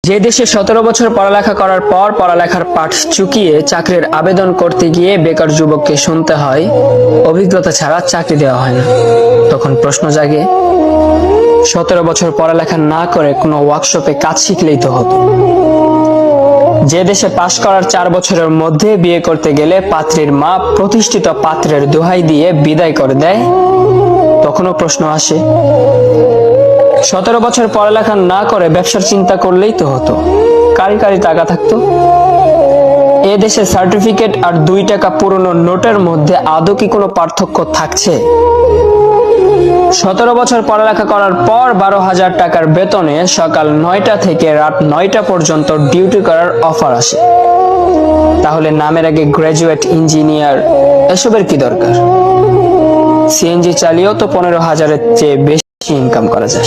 যে দেশে 17 বছর পড়ালেখা করার পর পড়ালেখার পাঠ চুকিয়ে চাকরির আবেদন করতে গিয়ে বেকার যুবককে শুনতে হয় অভিজ্ঞতা ছাড়া চাকরি দেওয়া হয় না, তখন প্রশ্ন জাগে 17 বছর পড়ালেখা না করে কোনো ওয়ার্কশপে কাজ শিখলেই তো হতো। যে দেশে পাশ করার 4 বছরের মধ্যে বিয়ে করতে গেলে পাত্রীর মা প্রতিষ্ঠিত পাত্রের দোহাই দিয়ে বিদায় করে দেয়, তখনও প্রশ্ন আসে 17 বছর পড়ালেখা না করে ব্যবসার চিন্তা করলেই তো হতো, কারি কারি টাকা থাকতো। এ দেশে সার্টিফিকেট আর 2 টাকা পুরনো নোটের মধ্যে আদৌ কি কোনো পার্থক্য থাকছে? 17 বছর পড়ালেখা করার পর 12,000 টাকার বেতনে সকাল 9টা থেকে রাত 9টা পর্যন্ত ডিউটি করার অফার আসে। তাহলে নামের আগে গ্রাজুয়েট, ইঞ্জিনিয়ার এসবের কি দরকার? সিএনজি চালিয়েও তো 15,000-এর চেয়ে বেশি ইনকাম করা যায়।